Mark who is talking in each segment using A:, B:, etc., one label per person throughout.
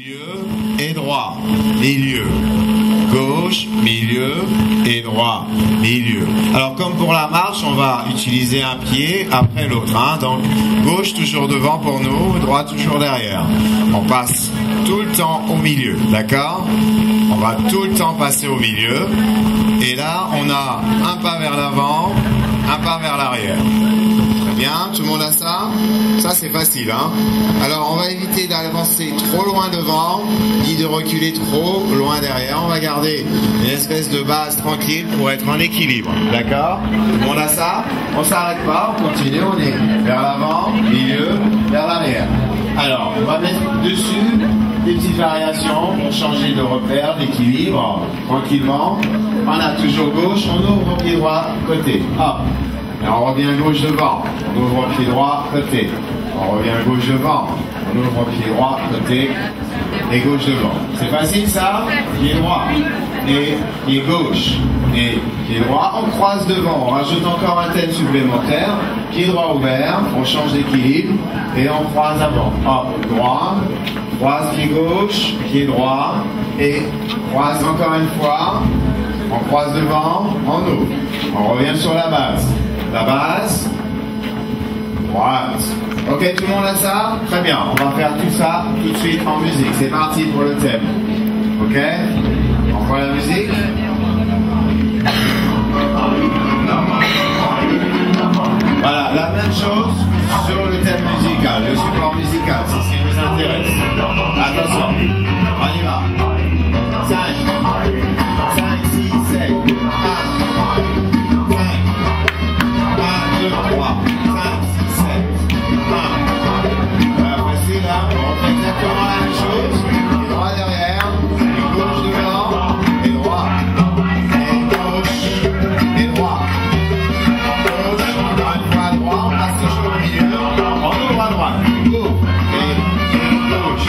A: milieu et droit, milieu, gauche, milieu et droit, milieu. Alors comme pour la marche, on va utiliser un pied après l'autre. Donc gauche toujours devant pour nous, droite toujours derrière. On passe tout le temps au milieu, d'accord? On va tout le temps passer au milieu. Et là, on a un pas vers l'avant, un pas vers l'arrière. Très bien, tout le monde a ça? Ça, c'est facile, hein? Alors, on va éviter d'avancer trop loin devant, ni de reculer trop loin derrière. On va garder une espèce de base tranquille pour être en équilibre, d'accord? Tout le monde a ça? On s'arrête pas, on continue, on est vers l'avant, milieu, vers l'arrière. Alors, on va mettre dessus des petites variations pour changer de repère, d'équilibre, tranquillement. On a toujours gauche, on ouvre pied droit, côté. Hop. Et on revient gauche devant, on ouvre pied droit, côté. On revient gauche devant, on ouvre pied droit, côté. Et gauche devant. C'est facile ça? Pied droit et pied gauche et pied droit. On croise devant, on rajoute encore un thème supplémentaire. Pied droit ouvert, on change d'équilibre et on croise avant. Hop, droit, croise pied gauche, pied droit et croise encore une fois. On croise devant, on ouvre. On revient sur la base. La base, droite. Ok, tout le monde a ça? Très bien, on va faire tout ça tout de suite en musique. C'est parti pour le thème. Ok? On voit la musique? Voilà, la même chose sur le thème musical, le support musical, c'est ce qui nous intéresse. Attention, on y va. 5, 6, 7, 1, 2, 3, 5, 6, 7, 1. Voici là, on fait exactement la même chose. Et droit derrière, et gauche devant, et droit. Et gauche, et droit. Gauche, encore une fois à droite, on passe toujours au milieu. On ouvre à droite. Ouvre, et gauche.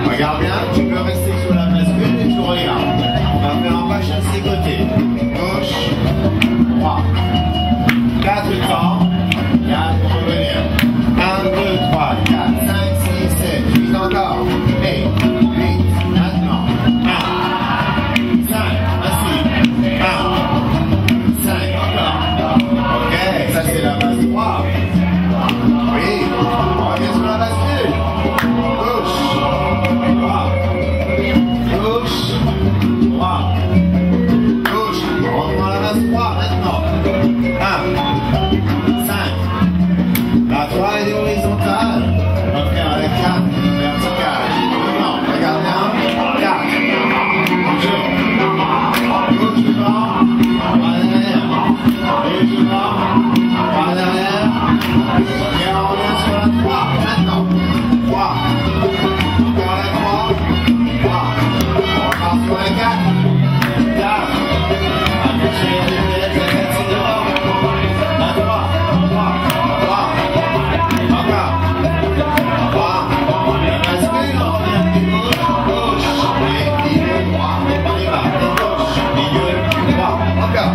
A: Regarde bien, tu peux rester sur la bascule et tu regardes. On va faire un pas chassé côté. Gauche, droit. 4 temps. 4 pour revenir. 1, 2, 3, 4, 5, 6, 7, 8 encore. Et 8, maintenant. 1, 5, assis. 1, 5 encore. Ok, ça c'est la base droite. Oui, on revient sur la bascule. La 3 est horizontale. On va faire la 4 verticale. Non, regarde bien. 4. Bonjour. Sur la 4. 4. Accrochez les épaulettes, la 4 c'est devant. La 3. 3. 3. Encore. 3. La bascule, on revient du gauche. Gauche. Et milieu droit. On y va. Gauche. Milieu droit. Encore.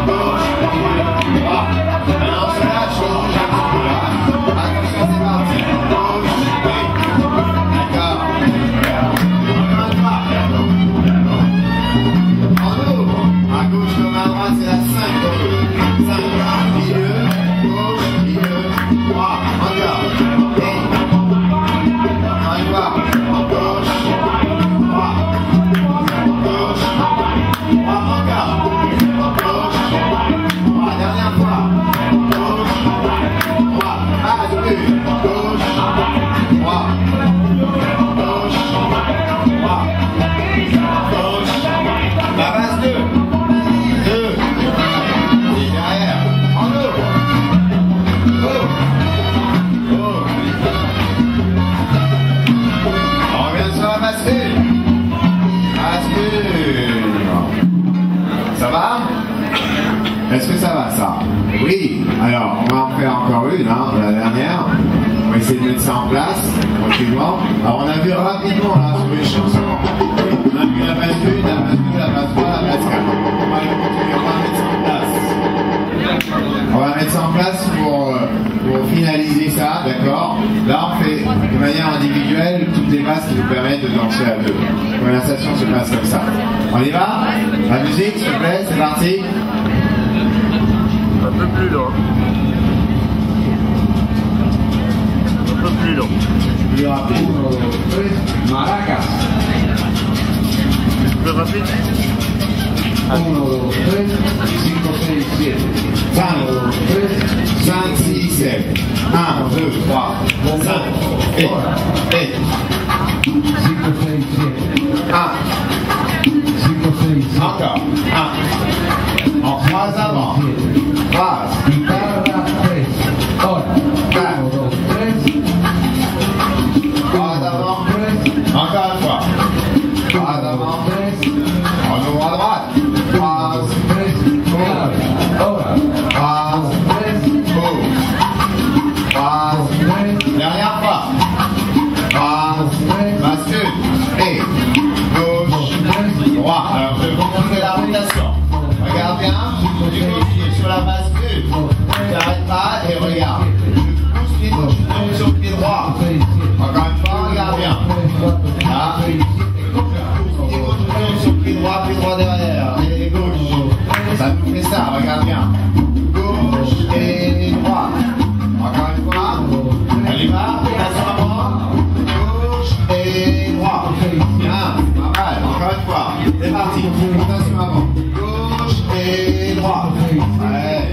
A: Gauche. Milieu droit. Maintenant on se lâche. On bouge un petit peu là. Attention, c'est parti. Gauche. Oui. D'accord. Encore une fois. En ouvre. À gauche comme à droite, c'est la 5. 5. Milieu. Gauche. Milieu. Droit. Encore. Et. Encore une fois. Gauche. Droit. Gauche. Droit. Encore. Gauche. Droit. Dernière fois. Gauche. Droit. Bascule. Gauche. Droit. Gauche. Droit. Gauche. La base 2. 2. Et derrière. En ouvre. Ouvre. Ouvre. On revient sur la bascule. Bascule. Ça va? Est-ce que ça va, ça? Oui. Alors, on va en faire encore une, hein, la dernière. On va essayer de mettre ça en place, tranquillement. Alors, on a vu rapidement, là, sur les chansons. On a vu la base 1, la base 2, la base 3, la base 4. On va aller continuer, on va mettre ça en place. On va mettre ça en place pour finaliser ça, d'accord? Là, on fait de manière individuelle toutes les bases qui nous permettent de danser à deux. La conversation se passe comme ça. On y va? La musique, s'il te plaît, c'est parti.
B: Un peu plus long. Un peu plus long.
A: Plus rapide.
C: Maracas.
B: Plus rapide.
C: 1, 2, 3, 5, 6, 7.
A: 5, 6, 7. 1, 2, 3, 5, et
C: 5, 6, 7.
A: 1.
C: 5, 6, 7.
A: Encore. 1. En 3 avant. 3.
C: Guitarra 3. Ora.
A: 4.
C: 1, 2, 3.
A: 3 avant. Encore une fois. 3 avant. On ouvre à droite. 3.
C: 3.
A: 3. Dernière fois. 3. Bascule. Et. Gauche. Droit. Alors, je vais vous montrer la rotation. Regarde bien. Tu continues sur la bascule. Tu n'arrêtes pas et regarde. Tu pousses les pieds sur le pied droit. Encore une fois, regarde bien. Là. Sur le pied droit derrière. Et gauche. Ça nous fait ça, regarde bien. Gauche et droit. Encore une fois. On y va. Rotation avant. Gauche et droit. Bien. Pas mal. Encore une fois. C'est parti. Rotation avant. Gauche et droit. Ouais.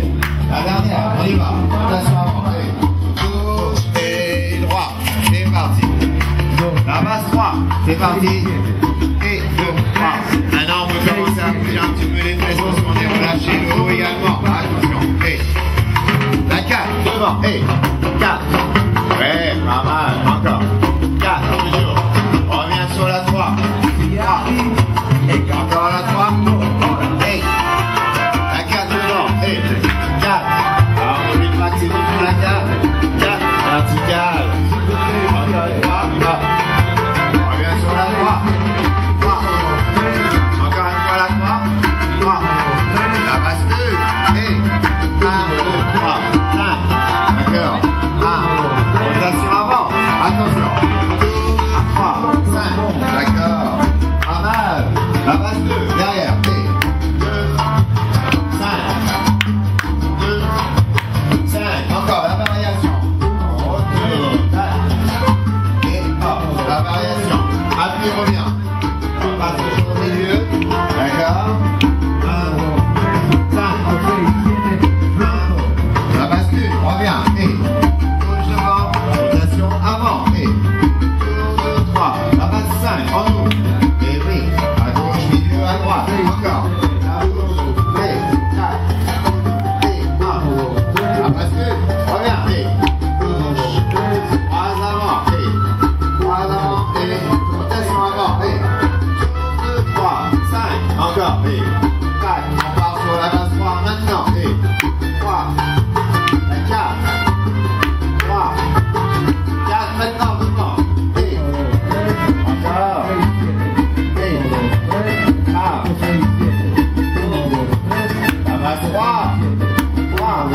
A: La dernière. On y va. Rotation avant. Allez. Gauche et droit. C'est parti. La base 3. C'est parti. Et 2, 3. Maintenant, on peut commencer à bouger un petit peu les fesses parce qu'on est relâché le haut également. Attention. Et la 4 devant. Et 4. Ouais, pas mal. Encore. 4. Toujours. On revient sur la 3. 3. Et encore la 3. Et la 4 devant. Et 4. Alors, on oublie pas que c'est tout sur la 4. 4. Vertical. Encore une fois. On revient sur la 3. 3. Encore une fois la 3. 3. La bascule. Et 1, 2, 3, 5. D'accord. 1. Rotation avant. Attention. 2, 3, 5. D'accord. Pas mal. La base 2. Derrière. Et 2, 5. 2, 5. Encore la variation. Retour. Et hop. La variation. Appui revient. On passe au milieu. D'accord. 1, 5. La bascule. Revient. Et gauche devant. Rotation avant. Et 2, 3. La base 5. En haut. Et oui. À gauche, milieu, à droite. Encore. Et tac. On part sur la base 3 maintenant. Et 3. 4. 3. 4 maintenant. Et encore. Et ah. La base 3. 3.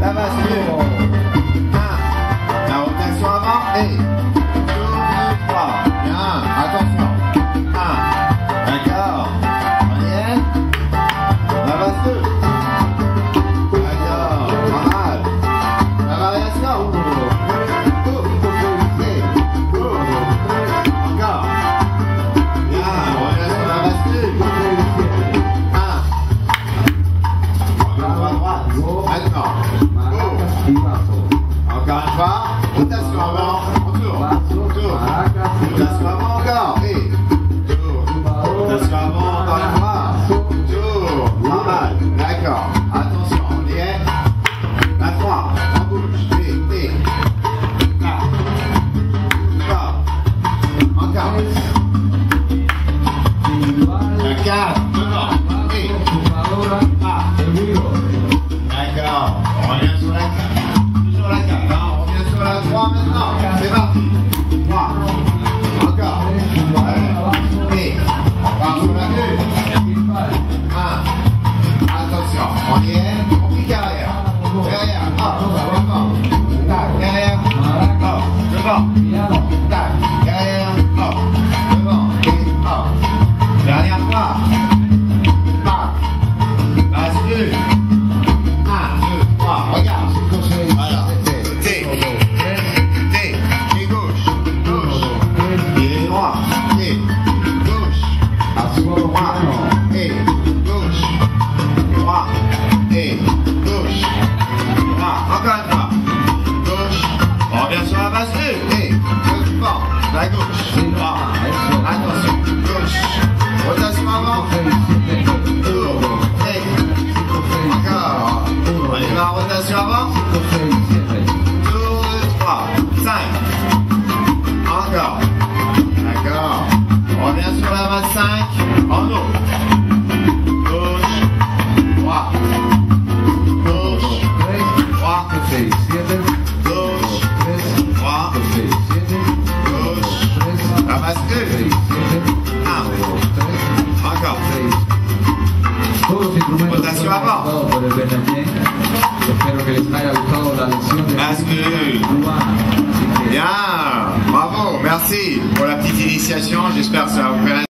A: La base 2. 1. La rotation avant. Et 2, 3. Bien. Attention. 1. D'accord. On y est. La base 2. D'accord. Pas mal. La variation. Go. Et go. Encore. Bien. On revient sur la base 2. 1. Encore à droite. Maintenant. Go. Encore une fois. Rotation avant. On tourne. Rotation avant encore. Et rotation avant encore une fois. Tourne. Pas mal. D'accord. Attention. On y est. La 3. En bouge. Et. Là. Encore. La 4. Devant. Et. Ah. D'accord. On revient sur la 4. Toujours la 4. Hein. On revient sur la 3 maintenant. C'est parti. 3. Encore. Et. On part sur la 2. 1. Attention. On y est. On pique arrière. Derrière. Hop. Devant. Tac. Derrière. Hop. Devant. Tac. Derrière. Hop. Devant. Et hop. Dernière fois. Tac. Base 2. 1, 2, 3. Regarde. Voilà. T. Et gauche. Et droit. Et gauche. Droit. Et gauche. Droit. Et gauche. Droit. Encore une fois. Gauche. On revient sur la base 2. Et devant. La gauche. Droit. Attention. Gauche. Rotation avant. Tour. Et encore. On y va en rotation avant. Tour 2, 3, 5. Encore. D'accord. On revient sur la base 5. En haut. Gauche. Droit. Gauche. Droit. Gauche. Droit. Gauche. La base 2. 1. Encore. Rotation avant. Base 2. Bien. Bravo. Merci pour la petite initiation. J'espère que ça va vous faire